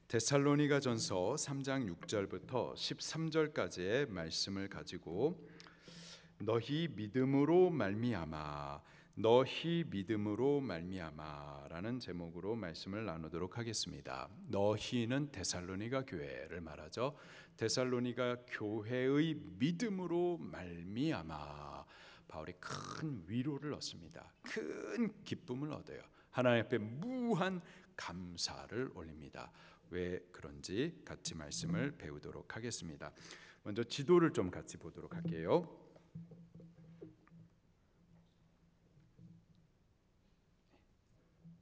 데살로니가전서 3장 6절부터 13절까지의 말씀을 가지고 너희 믿음으로 말미암아라는 제목으로 말씀을 나누도록 하겠습니다. 너희는 데살로니가 교회를 말하죠. 데살로니가 교회의 믿음으로 말미암아 바울이 큰 위로를 얻습니다. 큰 기쁨을 얻어요. 하나님 앞에 무한 감사를 올립니다. 왜 그런지 같이 말씀을 배우도록 하겠습니다. 먼저 지도를 좀 같이 보도록 할게요.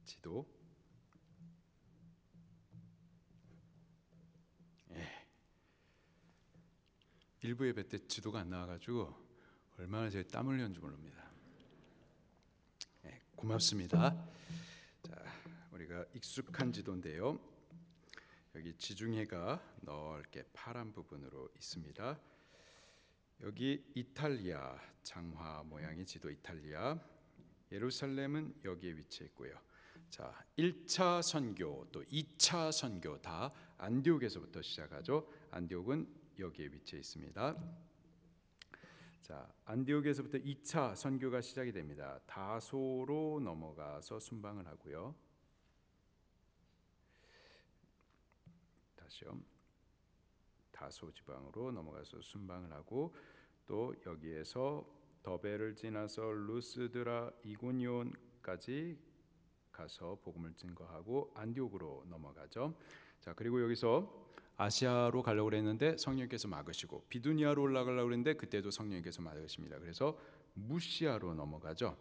지도. 일부 예배 때 지도가 안 나와가지고 얼마나 제가 땀 흘렸는지 모릅니다. 고맙습니다. 자, 우리가 익숙한 지도인데요. 여기 지중해가 넓게 파란 부분으로 있습니다. 여기 이탈리아 장화 모양의 지도 이탈리아, 예루살렘은 여기에 위치해 있고요. 자, 1차 선교 또 2차 선교 다 안디옥에서부터 시작하죠. 안디옥은 여기에 위치해 있습니다. 자, 안디옥에서부터 2차 선교가 시작이 됩니다. 다소로 넘어가서 순방을 하고요. 다시요. 다소 지방으로 넘어가서 순방을 하고 또 여기에서 더베를 지나서 루스드라 이고니온까지 가서 복음을 증거하고 안디옥으로 넘어가죠. 자, 그리고 여기서 아시아로 가려고 그랬는데 성령께서 막으시고 비두니아로 올라가려고 그랬는데 그때도 성령께서 막으십니다. 그래서 무시아로 넘어가죠.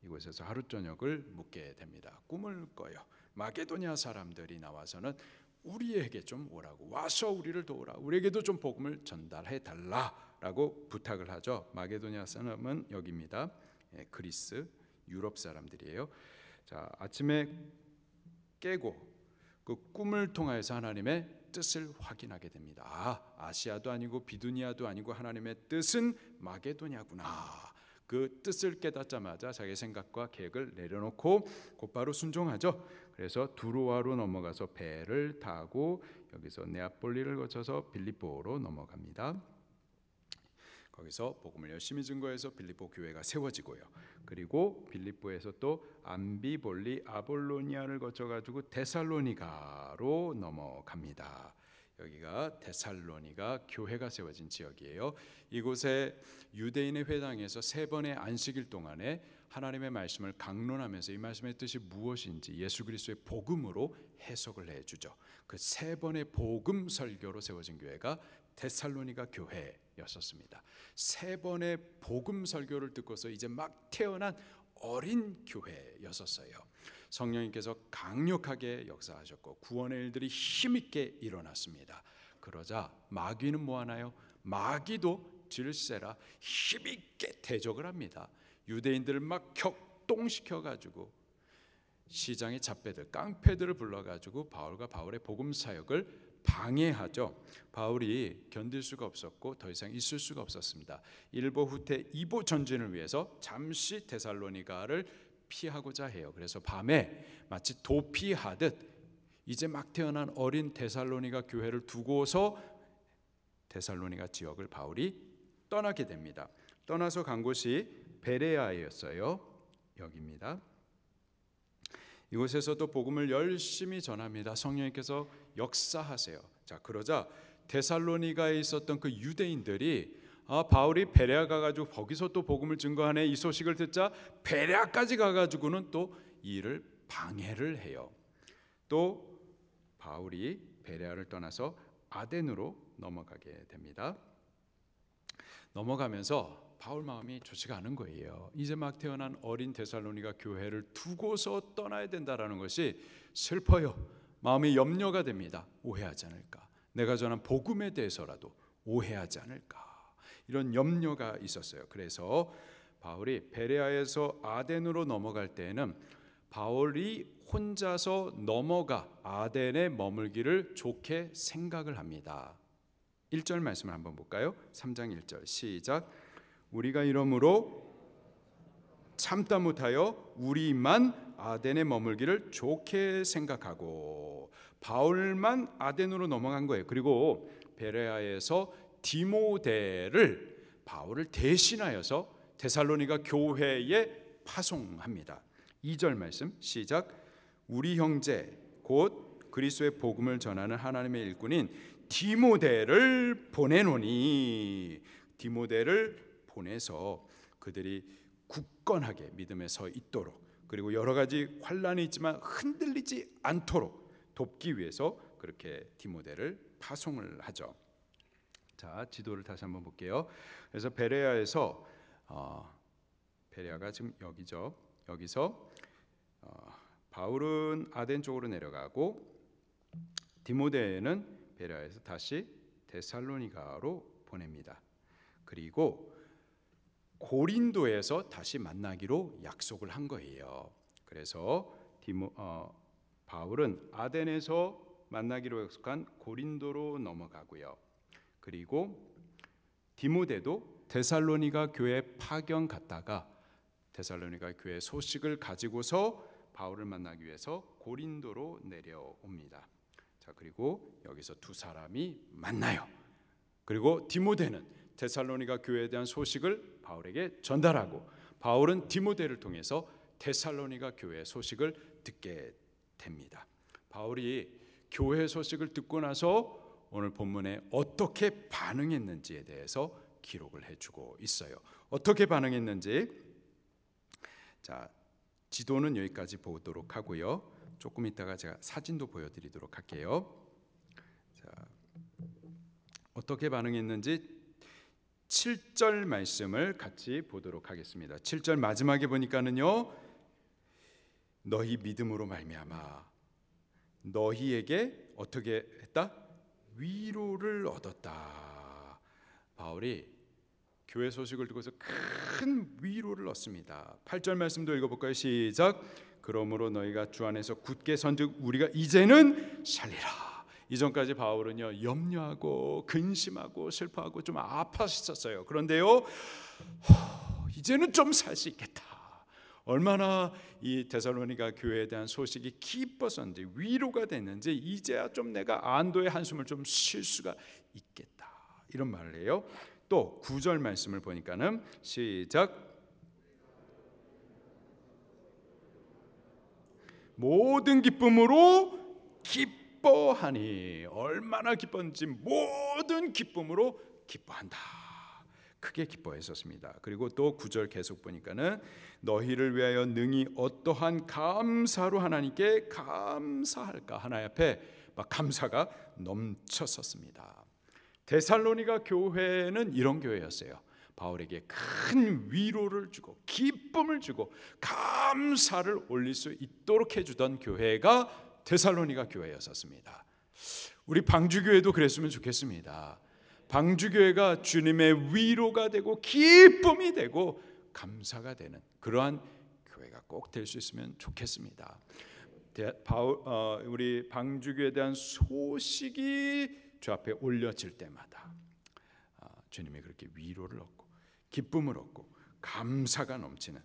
이곳에서 하루 저녁을 묵게 됩니다. 꿈을 꿔요. 마게도냐 사람들이 나와서는 우리에게 좀 오라고, 와서 우리를 도우라, 우리에게도 좀 복음을 전달해 달라라고 부탁을 하죠. 마게도냐 사람은 여기입니다. 그리스, 유럽 사람들이에요. 자, 아침에 깨고 그 꿈을 통해서 하나님의 뜻을 확인하게 됩니다. 아시아도 아니고 비두니아도 아니고 하나님의 뜻은 마게도냐구나. 그 뜻을 깨닫자마자 자기 생각과 계획을 내려놓고 곧바로 순종하죠. 그래서 두로아로 넘어가서 배를 타고 여기서 네아폴리를 거쳐서 빌립보로 넘어갑니다. 거기서 복음을 열심히 증거해서 빌립보 교회가 세워지고요. 그리고 빌립보에서 또 암비볼리, 아볼로니아를 거쳐가지고 데살로니가로 넘어갑니다. 여기가 데살로니가 교회가 세워진 지역이에요. 이곳에 유대인의 회당에서 3번의 안식일 동안에 하나님의 말씀을 강론하면서 이 말씀의 뜻이 무엇인지 예수 그리스도의 복음으로 해석을 해주죠. 그 3번의 복음 설교로 세워진 교회가 데살로니가 교회였었습니다. 3번의 복음 설교를 듣고서 이제 막 태어난 어린 교회였었어요. 성령님께서 강력하게 역사하셨고 구원의 일들이 힘있게 일어났습니다. 그러자 마귀는 뭐하나요? 마귀도 질세라 힘있게 대적을 합니다. 유대인들을 막 격동시켜가지고 시장의 잡배들, 깡패들을 불러가지고 바울과 바울의 복음 사역을 방해하죠. 바울이 견딜 수가 없었고 더 이상 있을 수가 없었습니다. 일보 후퇴 2보 전진을 위해서 잠시 데살로니가를 피하고자 해요. 그래서 밤에 마치 도피하듯 이제 막 태어난 어린 데살로니가 교회를 두고서 데살로니가 지역을 바울이 떠나게 됩니다. 떠나서 간 곳이 베레아였어요. 여기입니다. 이곳에서도 복음을 열심히 전합니다. 성령님께서 역사하세요. 자, 그러자 데살로니가에 있었던 그 유대인들이 바울이 베레아 가가지고 거기서 또 복음을 증거하네 이 소식을 듣자 베레아까지 가가지고는 또 이 일을 방해를 해요. 또 바울이 베레아를 떠나서 아덴으로 넘어가게 됩니다. 넘어가면서 바울 마음이 좋지가 않은 거예요. 이제 막 태어난 어린 데살로니가 교회를 두고서 떠나야 된다라는 것이 슬퍼요. 마음이 염려가 됩니다. 오해하지 않을까? 내가 전한 복음에 대해서라도 오해하지 않을까? 이런 염려가 있었어요. 그래서 바울이 베레아에서 아덴으로 넘어갈 때에는 바울이 혼자서 넘어가 아덴에 머물기를 좋게 생각을 합니다. 1절 말씀을 한번 볼까요? 3장 1절 시작. 우리가 이러므로 참다 못하여 우리만 아덴에 머물기를 좋게 생각하고 바울만 아덴으로 넘어간 거예요. 그리고 베레아에서 디모데를 바울을 대신하여서 데살로니가 교회에 파송합니다. 2절 말씀 시작. 우리 형제 곧 그리스도의 복음을 전하는 하나님의 일꾼인 디모데를 보내노니, 디모데를 보내서 그들이 굳건하게 믿음에 서 있도록, 그리고 여러 가지 환란이 있지만 흔들리지 않도록 돕기 위해서 그렇게 디모데를 파송을 하죠. 자, 지도를 다시 한번 볼게요. 그래서 베레아에서 베레아가 지금 여기죠. 여기서 바울은 아덴 쪽으로 내려가고 디모데는 베레아에서 다시 데살로니가로 보냅니다. 그리고 고린도에서 다시 만나기로 약속을 한 거예요. 그래서 바울은 아덴에서 만나기로 약속한 고린도로 넘어가고요. 그리고 디모데도 데살로니가 교회 파견 갔다가 데살로니가 교회 소식을 가지고서 바울을 만나기 위해서 고린도로 내려옵니다. 자, 그리고 여기서 두 사람이 만나요. 그리고 디모데는 데살로니가 교회에 대한 소식을 바울에게 전달하고 바울은 디모데를 통해서 데살로니가 교회 소식을 듣게 됩니다. 바울이 교회 소식을 듣고 나서 오늘 본문에 어떻게 반응했는지에 대해서 기록을 해주고 있어요. 어떻게 반응했는지, 자, 지도는 여기까지 보도록 하고요. 조금 있다가 제가 사진도 보여드리도록 할게요. 자, 어떻게 반응했는지 7절 말씀을 같이 보도록 하겠습니다. 7절 마지막에 보니까는요, 너희 믿음으로 말미암아 너희에게 어떻게 했다? 위로를 얻었다. 바울이 교회 소식을 듣고서 큰 위로를 얻습니다. 8절 말씀도 읽어볼까요? 시작. 그러므로 너희가 주 안에서 굳게 선즉 우리가 이제는 살리라. 이전까지 바울은요, 염려하고 근심하고 슬퍼하고 좀 아팠었어요. 그런데요, 이제는 좀 살 수 있겠다. 얼마나 이 데살로니가 교회에 대한 소식이 기뻤었는지, 위로가 됐는지, 이제야 좀 내가 안도의 한숨을 좀 쉴 수가 있겠다, 이런 말을 해요. 또 9절 말씀을 보니까는 시작. 모든 기쁨으로 기뻐하니, 얼마나 기뻤는지 모든 기쁨으로 기뻐한다. 크게 기뻐했었습니다. 그리고 또 9절 계속 보니까는 너희를 위하여 능히 어떠한 감사로 하나님께 감사할까, 하나님 앞에 막 감사가 넘쳤었습니다. 데살로니가 교회는 이런 교회였어요. 바울에게 큰 위로를 주고 기쁨을 주고 감사를 올릴 수 있도록 해주던 교회가 데살로니가 교회였었습니다. 우리 방주교회도 그랬으면 좋겠습니다. 방주교회가 주님의 위로가 되고 기쁨이 되고 감사가 되는 그러한 교회가 꼭 될 수 있으면 좋겠습니다. 우리 방주교회에 대한 소식이 주 앞에 올려질 때마다 주님이 그렇게 위로를 얻고 기쁨을 얻고 감사가 넘치는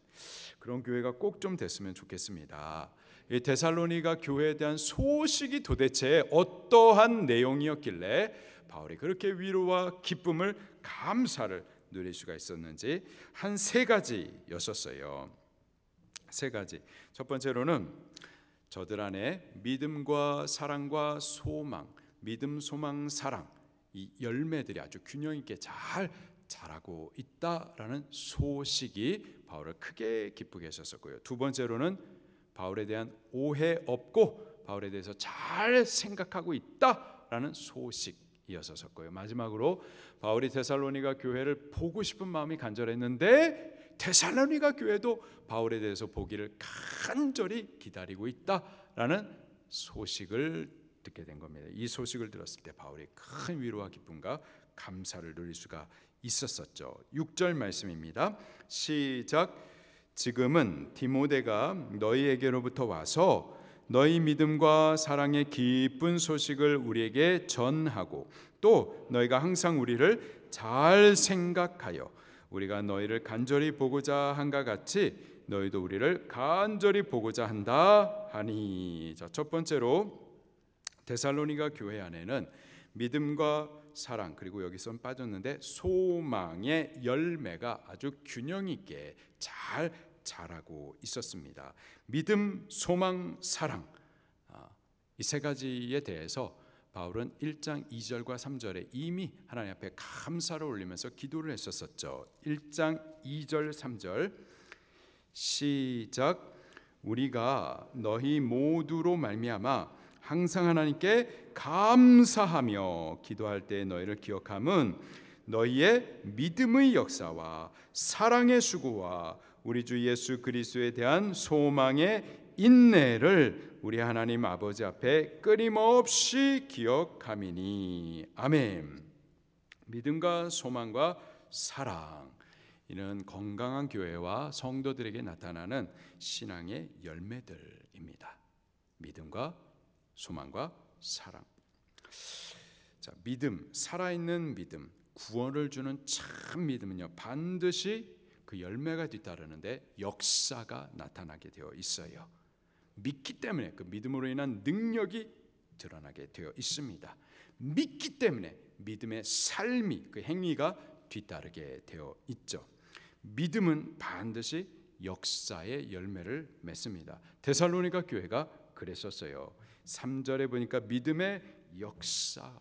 그런 교회가 꼭 좀 됐으면 좋겠습니다. 이 데살로니가 교회에 대한 소식이 도대체 어떠한 내용이었길래 바울이 그렇게 위로와 기쁨을, 감사를 누릴 수가 있었는지 한 세 가지였었어요. 세 가지. 첫 번째로는 저들 안에 믿음과 사랑과 소망, 믿음, 소망, 사랑, 이 열매들이 아주 균형 있게 잘 자라고 있다라는 소식이 바울을 크게 기쁘게 했었고요. 두 번째로는 바울에 대한 오해 없고 바울에 대해서 잘 생각하고 있다라는 소식이었었고요. 마지막으로 바울이 데살로니가 교회를 보고 싶은 마음이 간절했는데 데살로니가 교회도 바울에 대해서 보기를 간절히 기다리고 있다라는 소식을 듣게 된 겁니다. 이 소식을 들었을 때 바울이 큰 위로와 기쁨과 감사를 누릴 수가 있었었죠. 6절 말씀입니다. 시작. 지금은 디모데가 너희에게로부터 와서 너희 믿음과 사랑의 기쁜 소식을 우리에게 전하고 또 너희가 항상 우리를 잘 생각하여 우리가 너희를 간절히 보고자 한가 같이 너희도 우리를 간절히 보고자 한다 하니. 자, 첫 번째로 데살로니가 교회 안에는 믿음과 사랑, 그리고 여기선 빠졌는데 소망의 열매가 아주 균형 있게 잘 자라고 있었습니다. 믿음, 소망, 사랑, 이 세 가지에 대해서 바울은 1장 2절과 3절에 이미 하나님 앞에 감사를 올리면서 기도를 했었죠. 1장 2절 3절 시작. 우리가 너희 모두로 말미암아 항상 하나님께 감사하며 기도할 때 너희를 기억함은 너희의 믿음의 역사와 사랑의 수고와 우리 주 예수 그리스도에 대한 소망의 인내를 우리 하나님 아버지 앞에 끊임없이 기억함이니. 아멘. 믿음과 소망과 사랑, 이는 건강한 교회와 성도들에게 나타나는 신앙의 열매들입니다. 믿음과 소망과 사랑. 자, 믿음, 살아있는 믿음, 구원을 주는 참 믿음은요, 반드시 그 열매가 뒤따르는데 역사가 나타나게 되어 있어요. 믿기 때문에 그 믿음으로 인한 능력이 드러나게 되어 있습니다. 믿기 때문에 믿음의 삶이, 그 행위가 뒤따르게 되어 있죠. 믿음은 반드시 역사의 열매를 맺습니다. 데살로니가 교회가 그랬었어요. 3절에 보니까 믿음의 역사가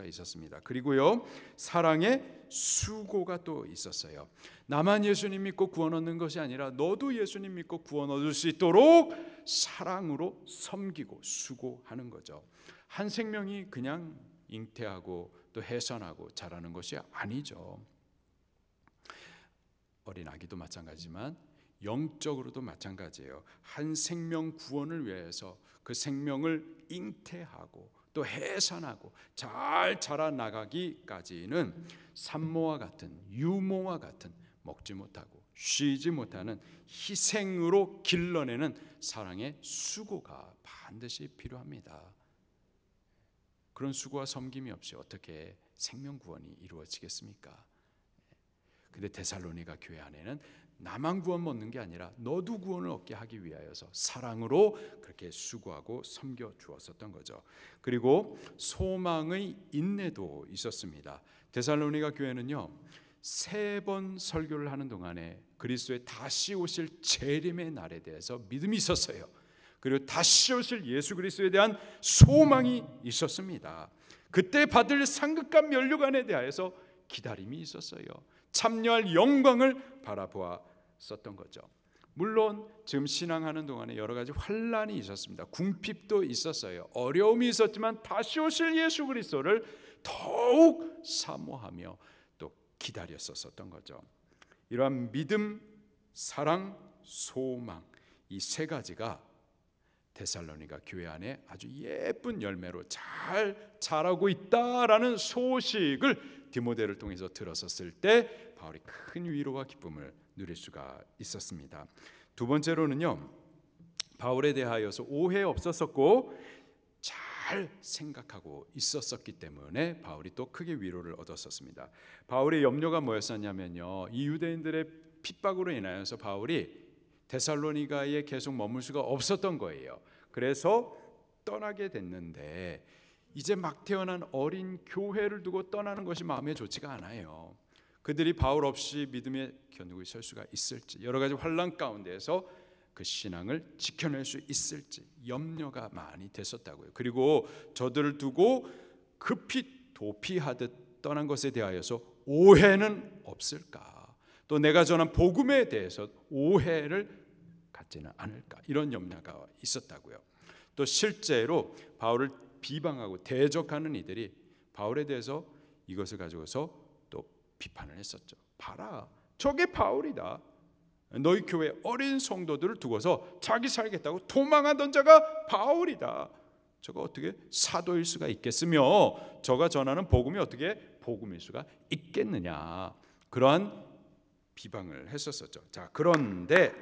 있었습니다. 그리고요, 사랑의 수고가 또 있었어요. 나만 예수님 믿고 구원 얻는 것이 아니라 너도 예수님 믿고 구원 얻을 수 있도록 사랑으로 섬기고 수고하는 거죠. 한 생명이 그냥 잉태하고 또 해산하고 자라는 것이 아니죠. 어린 아기도 마찬가지지만 영적으로도 마찬가지예요. 한 생명 구원을 위해서 그 생명을 잉태하고 또 해산하고 잘 자라나가기까지는 산모와 같은, 유모와 같은, 먹지 못하고 쉬지 못하는 희생으로 길러내는 사랑의 수고가 반드시 필요합니다. 그런 수고와 섬김이 없이 어떻게 생명 구원이 이루어지겠습니까? 근데 데살로니가 교회 안에는 나만 구원 얻는 게 아니라 너도 구원을 얻게 하기 위하여서 사랑으로 그렇게 수고하고 섬겨 주었었던 거죠. 그리고 소망의 인내도 있었습니다. 데살로니가 교회는요, 3번 설교를 하는 동안에 그리스도의 다시 오실 재림의 날에 대해서 믿음이 있었어요. 그리고 다시 오실 예수 그리스도에 대한 소망이 있었습니다. 그때 받을 상급과 면류관에 대하여서 기다림이 있었어요. 참여할 영광을 바라보았었던 거죠. 물론 지금 신앙하는 동안에 여러 가지 환란이 있었습니다. 궁핍도 있었어요. 어려움이 있었지만 다시 오실 예수 그리스도를 더욱 사모하며 또 기다렸었던 거죠. 이러한 믿음, 사랑, 소망, 이 세 가지가 데살로니가 교회 안에 아주 예쁜 열매로 잘 자라고 있다라는 소식을 디모데를 통해서 들었었을 때 바울이 큰 위로와 기쁨을 누릴 수가 있었습니다. 두 번째로는요, 바울에 대하여서 오해 없었었고 잘 생각하고 있었었기 때문에 바울이 또 크게 위로를 얻었었습니다. 바울의 염려가 뭐였었냐면요, 이 유대인들의 핍박으로 인하여서 바울이 데살로니가에 계속 머물 수가 없었던 거예요. 그래서 떠나게 됐는데 이제 막 태어난 어린 교회를 두고 떠나는 것이 마음에 좋지가 않아요. 그들이 바울 없이 믿음에 견고히 설 수가 있을지, 여러 가지 환난 가운데에서 그 신앙을 지켜낼 수 있을지 염려가 많이 됐었다고요. 그리고 저들을 두고 급히 도피하듯 떠난 것에 대하여서 오해는 없을까? 또 내가 전한 복음에 대해서 오해를 갖지는 않을까? 이런 염려가 있었다고요. 또 실제로 바울을 비방하고 대적하는 이들이 바울에 대해서 이것을 가지고서 또 비판을 했었죠. 봐라, 저게 바울이다. 너희 교회 어린 성도들을 두고서 자기 살겠다고 도망하던 자가 바울이다. 저가 어떻게 사도일 수가 있겠으며 저가 전하는 복음이 어떻게 복음일 수가 있겠느냐. 그러한 비방을 했었었죠. 자, 그런데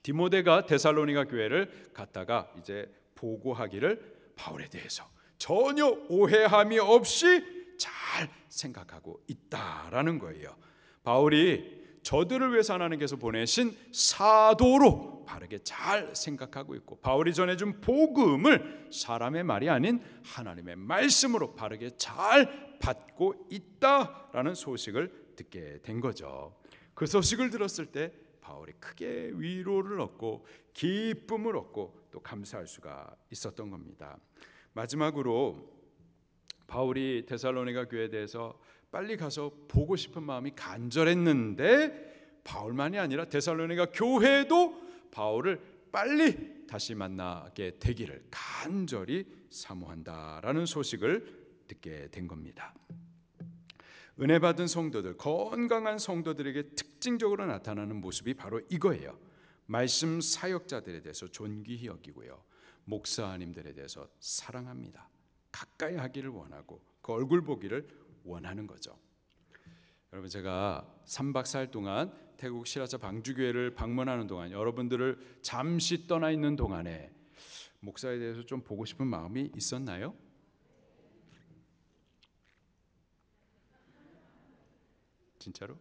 디모데가 데살로니가 교회를 갔다가 이제 보고하기를 바울에 대해서 전혀 오해함이 없이 잘 생각하고 있다라는 거예요. 바울이 저들을 위해서 하나님께서 보내신 사도로 바르게 잘 생각하고 있고, 바울이 전해준 복음을 사람의 말이 아닌 하나님의 말씀으로 바르게 잘 받고 있다라는 소식을 듣게 된 거죠. 그 소식을 들었을 때 바울이 크게 위로를 얻고 기쁨을 얻고 또 감사할 수가 있었던 겁니다. 마지막으로 바울이 데살로니가 교회에 대해서 빨리 가서 보고 싶은 마음이 간절했는데, 바울만이 아니라 데살로니가 교회도 바울을 빨리 다시 만나게 되기를 간절히 사모한다라는 소식을 듣게 된 겁니다. 은혜 받은 성도들, 건강한 성도들에게 특징적으로 나타나는 모습이 바로 이거예요. 말씀 사역자들에 대해서 존귀히 여기고요, 목사님들에 대해서 사랑합니다. 가까이 하기를 원하고 그 얼굴 보기를 원하는 거죠. 여러분, 제가 3박 4일 동안 태국 시라차 방주교회를 방문하는 동안, 여러분들을 잠시 떠나 있는 동안에 목사에 대해서 좀 보고 싶은 마음이 있었나요? 진짜로?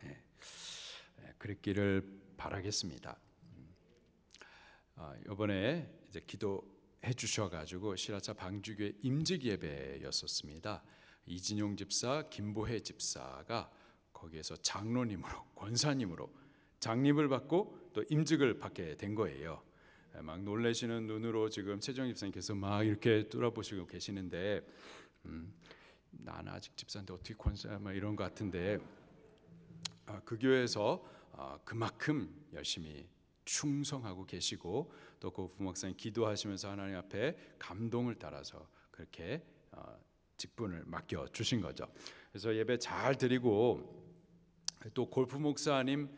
네, 그랬기를 바라겠습니다. 이번에 이제 기도해 주셔가지고 시라차 방주교회 임직 예배였었습니다. 이진용 집사, 김보혜 집사가 거기에서 장로님으로, 권사님으로 장립을 받고 또 임직을 받게 된 거예요. 막 놀라시는 눈으로 지금 최정 집사님께서 막 이렇게 돌아보시고 계시는데, 나는 아직 집사인데 어떻게 권사야, 막 이런 것 같은데, 그 교회에서 그만큼 열심히 충성하고 계시고, 또 그 부목사님 기도하시면서 하나님 앞에 감동을 따라서 그렇게 직분을 맡겨 주신 거죠. 그래서 예배 잘 드리고, 또 골프 목사님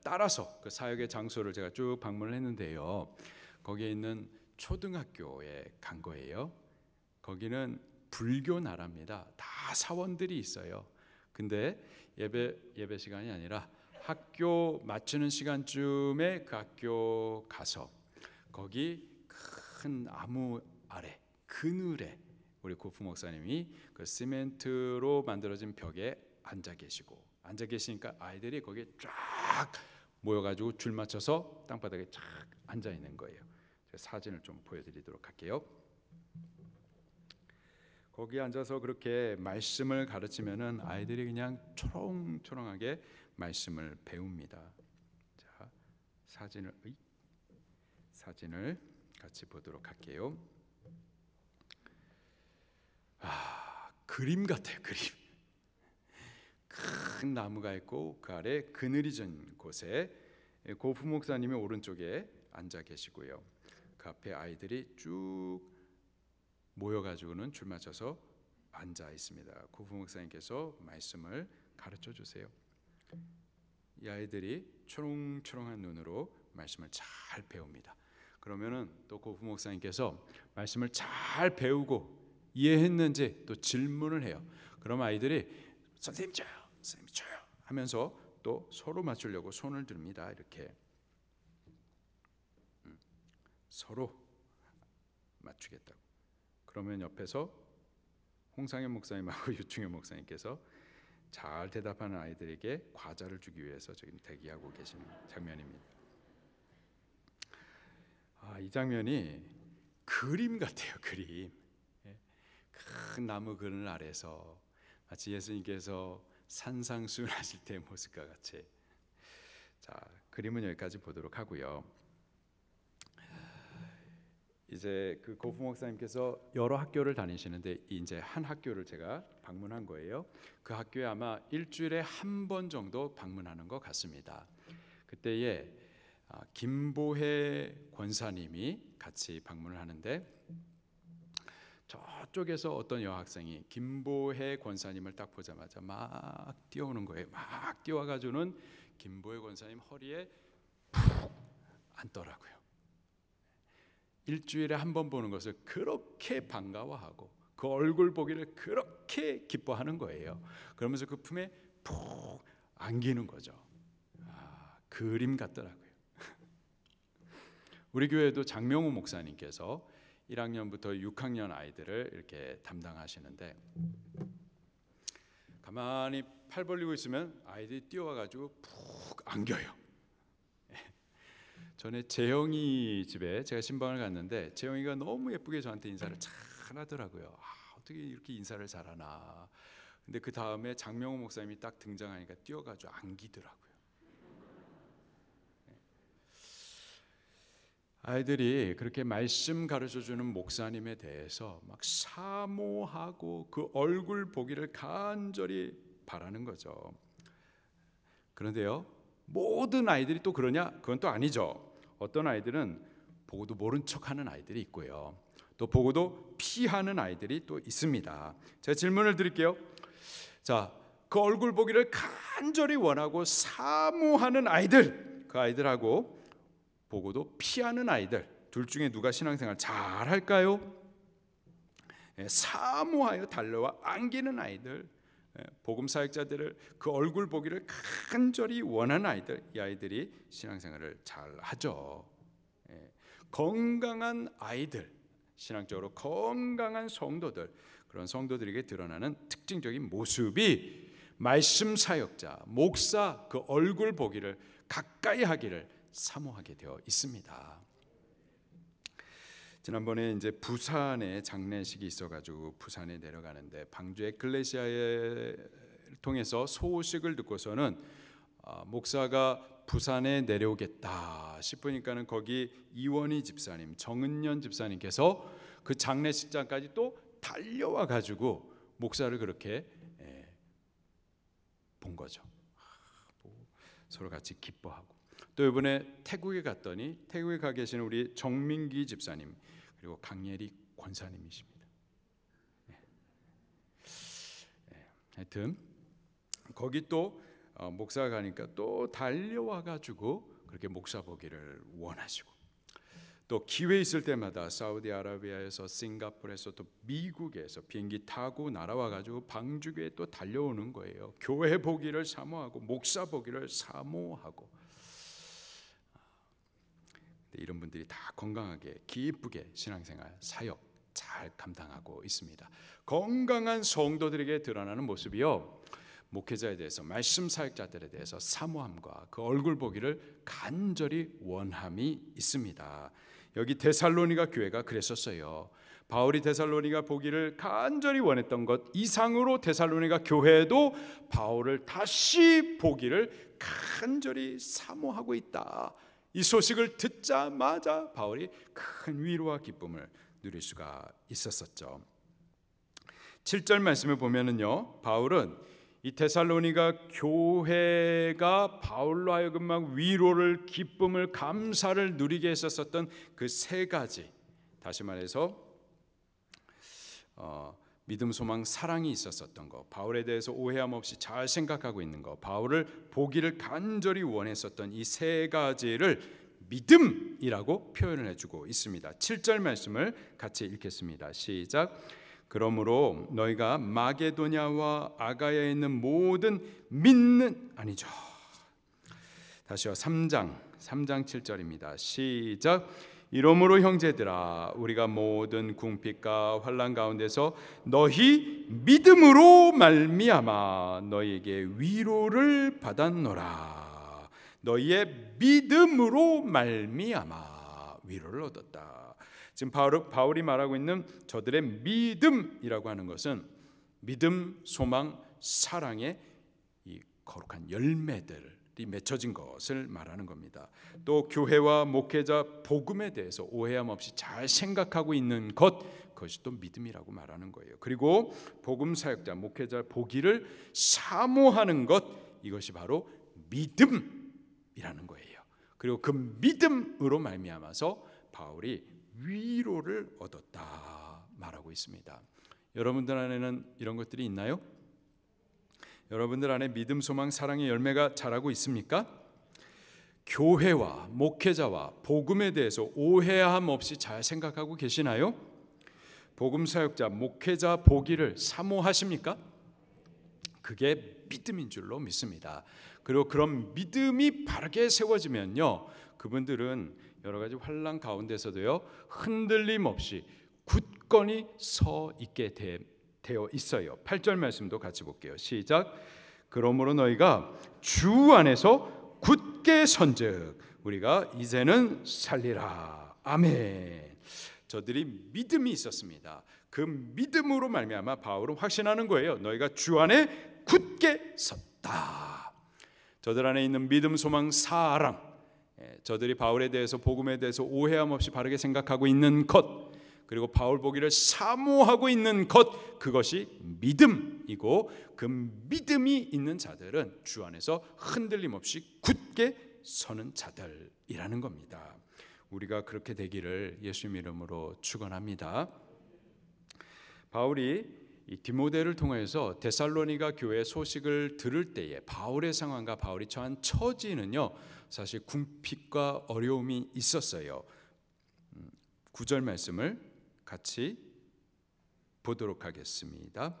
따라서 그 사역의 장소를 제가 쭉 방문을 했는데요, 거기에 있는 초등학교에 간 거예요. 거기는 불교 나라입니다. 다 사원들이 있어요. 근데 예배 시간이 아니라 학교 마치는 시간쯤에 그 학교 가서 거기 큰 나무 아래 그늘에 우리 고프 목사님이 그 시멘트로 만들어진 벽에 앉아 계시니까 아이들이 거기에 쫙 모여가지고 줄 맞춰서 땅바닥에 쫙 앉아 있는 거예요. 제가 사진을 좀 보여드리도록 할게요. 거기에 앉아서 그렇게 말씀을 가르치면은 아이들이 그냥 초롱초롱하게 말씀을 배웁니다. 자, 사진을 같이 보도록 할게요. 그림 같아요. 그림. 큰 나무가 있고 그 아래 그늘이 진 곳에 고프 목사님이 오른쪽에 앉아 계시고요, 그 앞에 아이들이 쭉 모여가지고는 줄 맞춰서 앉아 있습니다. 고프 목사님께서 말씀을 가르쳐 주세요. 이 아이들이 초롱초롱한 눈으로 말씀을 잘 배웁니다. 그러면은 또 고프 목사님께서 말씀을 잘 배우고 이해했는지 또 질문을 해요. 그럼 아이들이 선생님 저요, 선생님 저요 하면서 또 서로 맞추려고 손을 듭니다. 이렇게 서로 맞추겠다고. 그러면 옆에서 홍상현 목사님하고 유충현 목사님께서 잘 대답하는 아이들에게 과자를 주기 위해서 지금 대기하고 계신 장면입니다. 이 장면이 그림 같아요. 그림. 큰 나무 그늘 아래서 마치 예수님께서 산상수훈하실 때의 모습과 같이. 자, 그림은 여기까지 보도록 하고요. 이제 그 고프 목사님께서 여러 학교를 다니시는데 이제 한 학교를 제가 방문한 거예요. 그 학교에 아마 일주일에 한 번 정도 방문하는 것 같습니다. 그때에 김보혜 권사님이 같이 방문을 하는데, 저쪽에서 어떤 여학생이 김보혜 권사님을 딱 보자마자 막 뛰어오는 거예요. 막 뛰어와가지고는 김보혜 권사님 허리에 푹 앉더라고요. 일주일에 한 번 보는 것을 그렇게 반가워하고 그 얼굴 보기를 그렇게 기뻐하는 거예요. 그러면서 그 품에 푹 안기는 거죠. 그림 같더라고요. 우리 교회도 장명호 목사님께서 1학년부터 6학년 아이들을 이렇게 담당하시는데, 가만히 팔 벌리고 있으면 아이들이 뛰어와가지고 푹 안겨요. 전에 재영이 집에 제가 신방을 갔는데 재영이가 너무 예쁘게 저한테 인사를 잘 하더라고요. 어떻게 이렇게 인사를 잘하나. 근데 그 다음에 장명호 목사님이 딱 등장하니까 뛰어가지고 안기더라고요. 아이들이 그렇게 말씀 가르쳐주는 목사님에 대해서 막 사모하고 그 얼굴 보기를 간절히 바라는 거죠. 그런데요, 모든 아이들이 또 그러냐? 그건 또 아니죠. 어떤 아이들은 보고도 모른 척하는 아이들이 있고요, 또 보고도 피하는 아이들이 또 있습니다. 제가 질문을 드릴게요. 자, 그 얼굴 보기를 간절히 원하고 사모하는 아이들, 그 아이들하고 보고도 피하는 아이들, 둘 중에 누가 신앙생활 잘 할까요? 사모하여 달려와 안기는 아이들, 복음 사역자들을 그 얼굴 보기를 간절히 원하는 아이들, 이 아이들이 신앙생활을 잘 하죠. 건강한 아이들, 신앙적으로 건강한 성도들, 그런 성도들에게 드러나는 특징적인 모습이 말씀 사역자, 목사 그 얼굴 보기를 가까이 하기를 사모하게 되어 있습니다. 지난번에 이제 부산에 장례식이 있어가지고 부산에 내려가는데 방주 에클레시아를 통해서 소식을 듣고서는 목사가 부산에 내려오겠다 싶으니까는 거기 이원희 집사님, 정은년 집사님께서 그 장례식장까지 또 달려와 가지고 목사를 그렇게 본 거죠. 서로 같이 기뻐하고, 또 이번에 태국에 갔더니 태국에 가 계시는 우리 정민기 집사님 그리고 강예리 권사님이십니다. 하여튼 거기 또 목사가 가니까 또 달려와 가지고 그렇게 목사 보기를 원하시고, 또 기회 있을 때마다 사우디아라비아에서, 싱가포르에서, 또 미국에서 비행기 타고 날아와 가지고 방주교에 또 달려오는 거예요. 교회 보기를 사모하고 목사 보기를 사모하고. 이런 분들이 다 건강하게 기쁘게 신앙생활 사역 잘 감당하고 있습니다. 건강한 성도들에게 드러나는 모습이요, 목회자에 대해서, 말씀 사역자들에 대해서 사모함과 그 얼굴 보기를 간절히 원함이 있습니다. 여기 데살로니가 교회가 그랬었어요. 바울이 데살로니가 보기를 간절히 원했던 것 이상으로 데살로니가 교회도 바울을 다시 보기를 간절히 사모하고 있다. 이 소식을 듣자마자 바울이 큰 위로와 기쁨을 누릴 수가 있었었죠. 7절 말씀을 보면은요, 바울은 이 데살로니가 교회가 바울로 하여금 막 위로를, 기쁨을, 감사를 누리게 했었던 그 세 가지, 다시 말해서 믿음, 소망, 사랑이 있었던 것, 바울에 대해서 오해함 없이 잘 생각하고 있는 것, 바울을 보기를 간절히 원했었던 이 세 가지를 믿음이라고 표현을 해주고 있습니다. 7절 말씀을 같이 읽겠습니다. 시작. 그러므로 너희가 마게도냐와 아가야에 있는 모든 믿는, 아니죠, 다시요, 3장 7절입니다. 시작. 이러므로 형제들아, 우리가 모든 궁핍과 환난 가운데서 너희 믿음으로 말미암아 너희에게 위로를 받았노라. 너희의 믿음으로 말미암아 위로를 얻었다. 지금 바울이 말하고 있는 저들의 믿음이라고 하는 것은 믿음, 소망, 사랑의 이 거룩한 열매들이 맺혀진 것을 말하는 겁니다. 또 교회와 목회자 복음에 대해서 오해함 없이 잘 생각하고 있는 것, 그것이 또 믿음이라고 말하는 거예요. 그리고 복음 사역자, 목회자 보기를 사모하는 것, 이것이 바로 믿음이라는 거예요. 그리고 그 믿음으로 말미암아서 바울이 위로를 얻었다 말하고 있습니다. 여러분들 안에는 이런 것들이 있나요? 여러분들 안에 믿음, 소망, 사랑의 열매가 자라고 있습니까? 교회와 목회자와 복음에 대해서 오해함 없이 잘 생각하고 계시나요? 복음 사역자, 목회자 보기를 사모하십니까? 그게 믿음인 줄로 믿습니다. 그리고 그런 믿음이 바르게 세워지면요, 그분들은 여러 가지 환난 가운데서도요, 흔들림 없이 굳건히 서 있게 되어 있어요. 8절 말씀도 같이 볼게요. 시작. 그러므로 너희가 주 안에서 굳게 선즉 우리가 이제는 살리라. 아멘. 저들이 믿음이 있었습니다. 그 믿음으로 말미암아 바울은 확신하는 거예요. 너희가 주 안에 굳게 섰다. 저들 안에 있는 믿음, 소망, 사랑, 저들이 바울에 대해서, 복음에 대해서 오해함 없이 바르게 생각하고 있는 것, 그리고 바울 보기를 사모하고 있는 것, 그것이 믿음이고, 그 믿음이 있는 자들은 주 안에서 흔들림 없이 굳게 서는 자들이라는 겁니다. 우리가 그렇게 되기를 예수님 이름으로 축원합니다. 바울이 이 디모데를 통해서 데살로니가 교회 소식을 들을 때에 바울의 상황과 바울이 처한 처지는요, 사실 궁핍과 어려움이 있었어요. 9절 말씀을 같이 보도록 하겠습니다.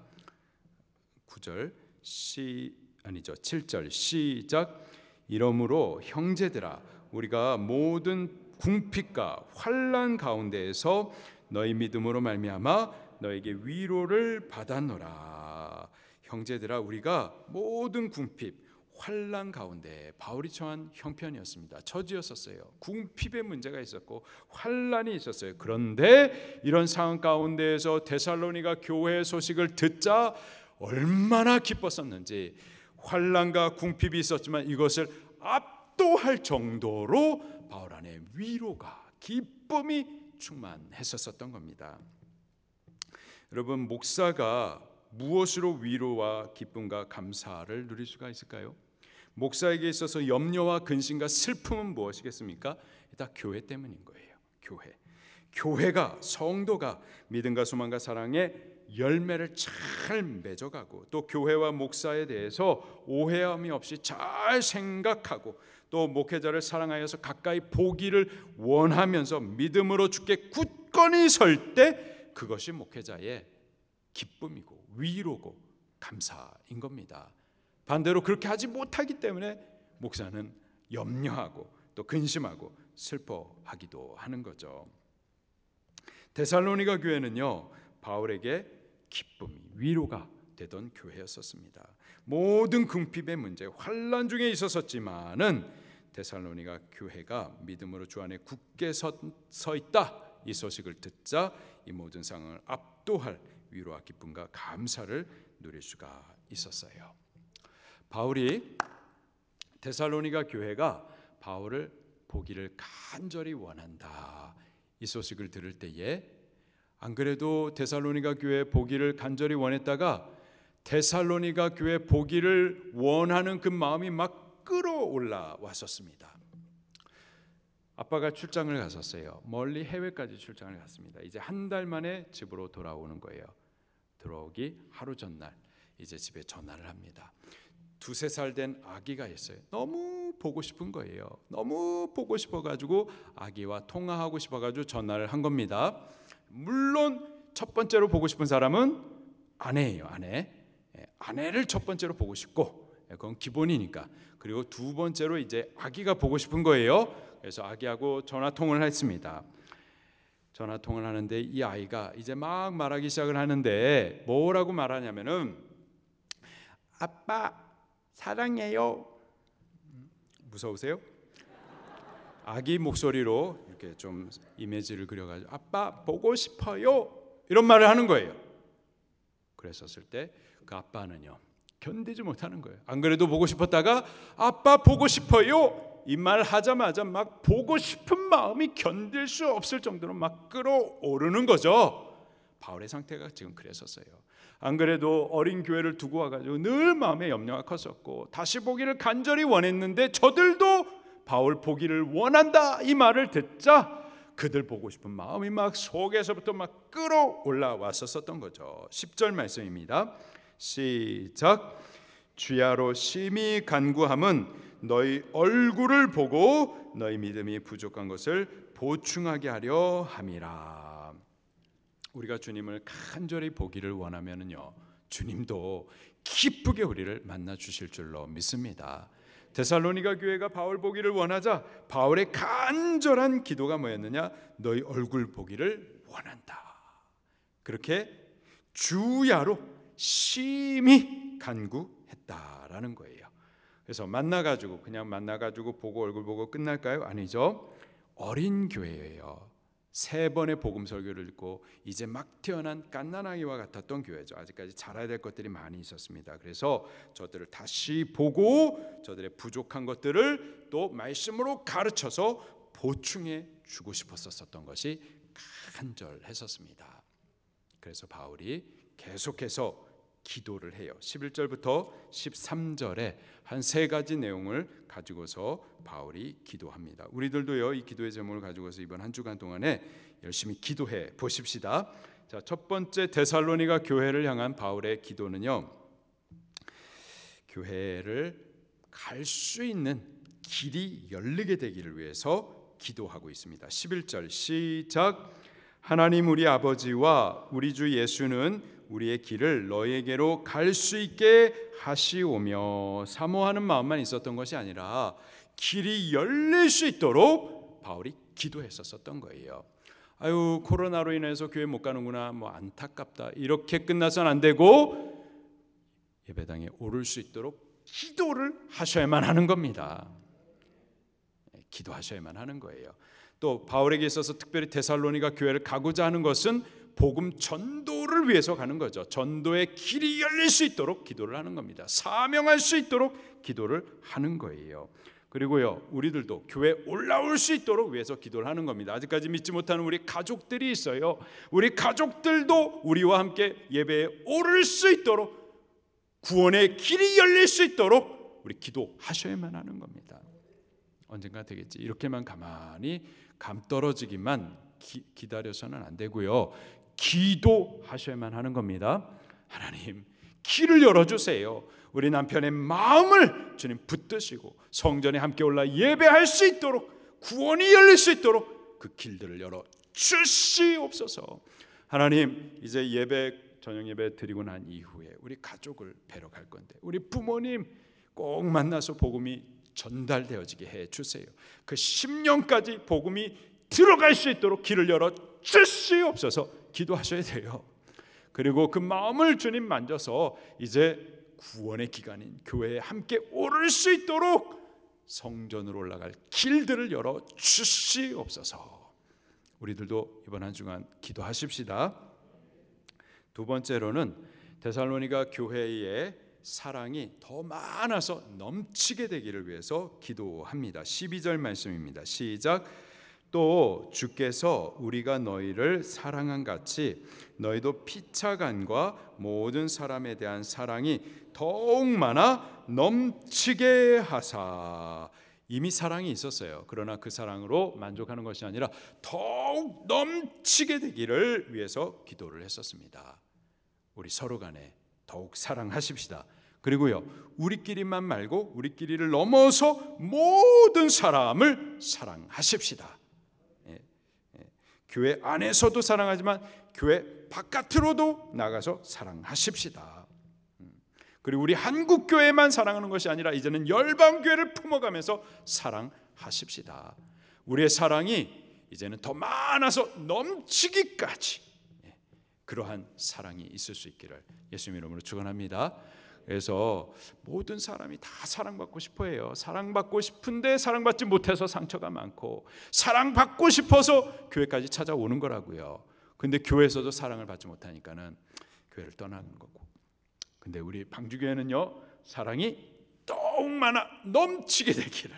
9절 7절 시작. 이러므로 형제들아, 우리가 모든 궁핍과 환난 가운데에서 너희 믿음으로 말미암아 너에게 위로를 받았노라. 형제들아, 우리가 모든 궁핍, 환난 가운데, 바울이 처한 형편이었습니다. 처지였었어요. 궁핍의 문제가 있었고 환난이 있었어요. 그런데 이런 상황 가운데에서 데살로니가 교회 소식을 듣자 얼마나 기뻤었는지, 환난과 궁핍이 있었지만 이것을 압도할 정도로 바울 안에 위로가, 기쁨이 충만했었던 겁니다. 여러분, 목사가 무엇으로 위로와 기쁨과 감사를 누릴 수가 있을까요? 목사에게 있어서 염려와 근심과 슬픔은 무엇이겠습니까? 다 교회 때문인 거예요. 교회가, 성도가 믿음과 소망과 사랑의 열매를 잘 맺어가고, 또 교회와 목사에 대해서 오해함이 없이 잘 생각하고, 또 목회자를 사랑하여서 가까이 보기를 원하면서 믿음으로 주께 굳건히 설 때, 그것이 목회자의 기쁨이고 위로고 감사인 겁니다. 반대로 그렇게 하지 못하기 때문에 목사는 염려하고 또 근심하고 슬퍼하기도 하는 거죠. 데살로니가 교회는요, 바울에게 기쁨이, 위로가 되던 교회였었습니다. 모든 궁핍의 문제, 환난 중에 있었지만은 데살로니가 교회가 믿음으로 주 안에 굳게 서 있다, 이 소식을 듣자 이 모든 상황을 압도할 위로와 기쁨과 감사를 누릴 수가 있었어요. 바울이 데살로니가 교회가 바울을 보기를 간절히 원한다, 이 소식을 들을 때에, 안 그래도 데살로니가 교회 보기를 간절히 원했다가 데살로니가 교회 보기를 원하는 그 마음이 막 끌어올라 왔었습니다. 아빠가 출장을 갔었어요. 멀리 해외까지 출장을 갔습니다. 이제 한 달 만에 집으로 돌아오는 거예요. 들어오기 하루 전날 이제 집에 전화를 합니다. 2-3살 된 아기가 있어요. 너무 보고 싶은 거예요. 너무 보고 싶어가지고 아기와 통화하고 싶어가지고 전화를 한 겁니다. 물론 첫 번째로 보고 싶은 사람은 아내예요. 아내를 첫 번째로 보고 싶고, 그건 기본이니까. 그리고 두 번째로 이제 아기가 보고 싶은 거예요. 그래서 아기하고 전화통을 했습니다. 전화통을 하는데 이 아이가 이제 막 말하기 시작을 하는데, 뭐라고 말하냐면은 아빠 사랑해요. 무서우세요? 아기 목소리로 이렇게 좀 이미지를 그려가지고 아빠 보고 싶어요, 이런 말을 하는 거예요. 그랬었을 때 그 아빠는요, 견디지 못하는 거예요. 안 그래도 보고 싶었다가 아빠 보고 싶어요, 이 말 하자마자 막 보고 싶은 마음이 견딜 수 없을 정도로 막 끌어오르는 거죠. 바울의 상태가 지금 그랬었어요. 안 그래도 어린 교회를 두고 와가지고 늘 마음에 염려가 컸었고, 다시 보기를 간절히 원했는데 저들도 바울 보기를 원한다, 이 말을 듣자 그들 보고 싶은 마음이 막 속에서부터 막 끌어올라 왔었던 거죠. 10절 말씀입니다. 시작. 주야로 심히 간구함은 너희 얼굴을 보고 너희 믿음이 부족한 것을 보충하게 하려 함이라. 우리가 주님을 간절히 보기를 원하면은요, 주님도 기쁘게 우리를 만나 주실 줄로 믿습니다. 데살로니가 교회가 바울 보기를 원하자 바울의 간절한 기도가 뭐였느냐? 너희 얼굴 보기를 원한다. 그렇게 주야로 심히 간구했습니다. 기도했다라는 거예요. 그래서 만나가지고 그냥 만나가지고 보고 얼굴 보고 끝날까요? 아니죠. 어린 교회예요. 3번의 복음 설교를 듣고 이제 막 태어난 갓난아기와 같았던 교회죠. 아직까지 잘해야 될 것들이 많이 있었습니다. 그래서 저들을 다시 보고 저들의 부족한 것들을 또 말씀으로 가르쳐서 보충해 주고 싶었었던 것이 간절했었습니다. 그래서 바울이 계속해서 기도를 해요. 11절부터 13절에 한 3가지 내용을 가지고서 바울이 기도합니다. 우리들도요, 이 기도의 제목을 가지고서 이번 한 주간 동안에 열심히 기도해 보십시다. 자, 첫 번째 데살로니가 교회를 향한 바울의 기도는요, 교회를 갈 수 있는 길이 열리게 되기를 위해서 기도하고 있습니다. 11절 시작. 하나님 우리 아버지와 우리 주 예수는 우리의 길을 너희에게로 갈 수 있게 하시오며, 사모하는 마음만 있었던 것이 아니라 길이 열릴 수 있도록 바울이 기도했었던 거예요. 아유, 코로나로 인해서 교회 못 가는구나, 뭐 안타깝다, 이렇게 끝나서는 안 되고 예배당에 오를 수 있도록 기도를 하셔야만 하는 겁니다. 기도하셔야만 하는 거예요. 또 바울에게 있어서 특별히 데살로니가 교회를 가고자 하는 것은 복음 전도를 위해서 가는 거죠. 전도의 길이 열릴 수 있도록 기도를 하는 겁니다. 사명할 수 있도록 기도를 하는 거예요. 그리고요, 우리들도 교회에 올라올 수 있도록 위해서 기도를 하는 겁니다. 아직까지 믿지 못하는 우리 가족들이 있어요. 우리 가족들도 우리와 함께 예배에 오를 수 있도록, 구원의 길이 열릴 수 있도록 우리 기도하셔야만 하는 겁니다. 언젠가 되겠지, 이렇게만 가만히 감 떨어지기만 기다려서는 안 되고요, 기도하셔야만 하는 겁니다. 하나님, 길을 열어주세요. 우리 남편의 마음을 주님 붙드시고 성전에 함께 올라 예배할 수 있도록, 구원이 열릴 수 있도록 그 길들을 열어 주시옵소서. 하나님, 이제 예배, 저녁 예배 드리고 난 이후에 우리 가족을 뵈러 갈 건데 우리 부모님 꼭 만나서 복음이 전달되어지게 해 주세요. 그 10년까지 복음이 들어갈 수 있도록 길을 열어 주시옵소서. 기도하셔야 돼요. 그리고 그 마음을 주님 만져서 이제 구원의 기간인 교회에 함께 오를 수 있도록 성전으로 올라갈 길들을 열어 주시옵소서. 우리들도 이번 한 주간 기도하십시다. 두 번째로는 데살로니가 교회의 사랑이 더 많아서 넘치게 되기를 위해서 기도합니다. 12절 말씀입니다. 시작. 또 주께서 우리가 너희를 사랑한 같이 너희도 피차간과 모든 사람에 대한 사랑이 더욱 많아 넘치게 하사. 이미 사랑이 있었어요. 그러나 그 사랑으로 만족하는 것이 아니라 더욱 넘치게 되기를 위해서 기도를 했었습니다. 우리 서로 간에 더욱 사랑하십시다. 그리고요, 우리끼리만 말고 우리끼리를 넘어서 모든 사람을 사랑하십시다. 교회 안에서도 사랑하지만 교회 바깥으로도 나가서 사랑하십시다. 그리고 우리 한국 교회만 사랑하는 것이 아니라 이제는 열방 교회를 품어가면서 사랑하십시다. 우리의 사랑이 이제는 더 많아서 넘치기까지 그러한 사랑이 있을 수 있기를 예수님 이름으로 축원합니다. 그래서 모든 사람이 다 사랑받고 싶어해요. 사랑받고 싶은데 사랑받지 못해서 상처가 많고, 사랑받고 싶어서 교회까지 찾아오는 거라고요. 근데 교회에서도 사랑을 받지 못하니까는 교회를 떠나는 거고. 근데 우리 방주교회는요, 사랑이 더욱 많아 넘치게 되기를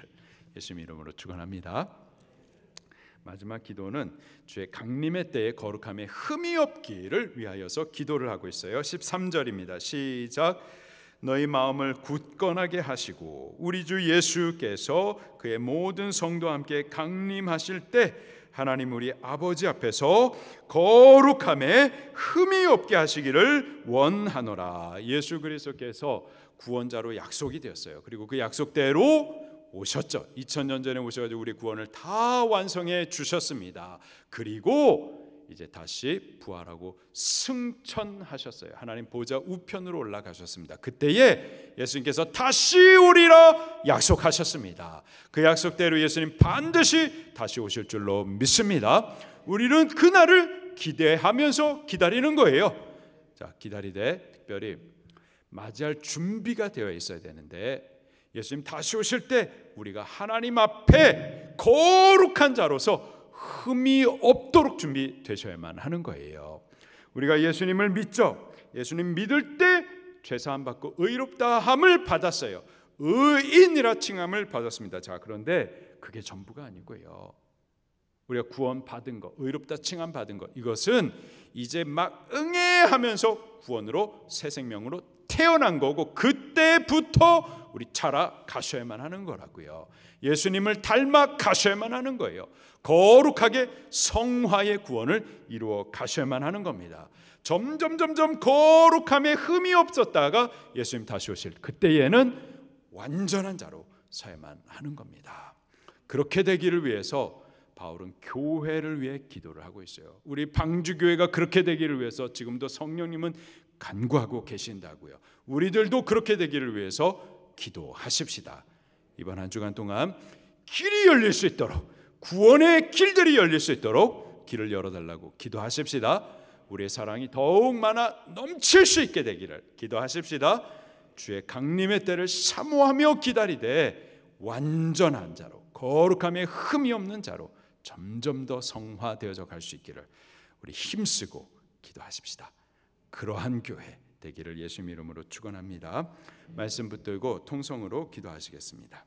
예수님 이름으로 축원합니다. 마지막 기도는 주의 강림의 때에 거룩함에 흠이 없기를 위하여서 기도를 하고 있어요. 13절입니다. 시작. 너희 마음을 굳건하게 하시고 우리 주 예수께서 그의 모든 성도와 함께 강림하실 때 하나님 우리 아버지 앞에서 거룩함에 흠이 없게 하시기를 원하노라. 예수 그리스도께서 구원자로 약속이 되었어요. 그리고 그 약속대로 오셨죠. 2000년 전에 오셔가지고 우리 구원을 다 완성해 주셨습니다. 그리고 이제 다시 부활하고 승천하셨어요. 하나님 보좌 우편으로 올라가셨습니다. 그때에 예수님께서 다시 오리라 약속하셨습니다. 그 약속대로 예수님 반드시 다시 오실 줄로 믿습니다. 우리는 그날을 기대하면서 기다리는 거예요. 자, 기다리되 특별히 맞이할 준비가 되어 있어야 되는데 예수님 다시 오실 때 우리가 하나님 앞에 거룩한 자로서 흠이 없도록 준비되셔야만 하는 거예요. 우리가 예수님을 믿죠. 예수님 믿을 때 죄사함 받고 의롭다함을 받았어요. 의인이라 칭함을 받았습니다. 자, 그런데 그게 전부가 아니고요. 우리가 구원 받은 것, 의롭다 칭함 받은 것, 이것은 이제 막 응애하면서 구원으로 새 생명으로 태어난 거고 그때부터 우리 자라 가셔야만 하는 거라고요. 예수님을 닮아 가셔야만 하는 거예요. 거룩하게 성화의 구원을 이루어 가셔야만 하는 겁니다. 점점 거룩함에 흠이 없었다가 예수님 다시 오실 그때에는 완전한 자로 서야만 하는 겁니다. 그렇게 되기를 위해서 바울은 교회를 위해 기도를 하고 있어요. 우리 방주교회가 그렇게 되기를 위해서 지금도 성령님은 간구하고 계신다고요. 우리들도 그렇게 되기를 위해서 기도하십시다. 이번 한 주간 동안 길이 열릴 수 있도록, 구원의 길들이 열릴 수 있도록 길을 열어달라고 기도하십시다. 우리의 사랑이 더욱 많아 넘칠 수 있게 되기를 기도하십시다. 주의 강림의 때를 사모하며 기다리되 완전한 자로, 거룩함에 흠이 없는 자로 점점 더 성화되어져 갈 수 있기를 우리 힘쓰고 기도하십시다. 그러한 교회 되기를 예수님 이름으로 축원합니다. 말씀 붙들고 통성으로 기도하시겠습니다.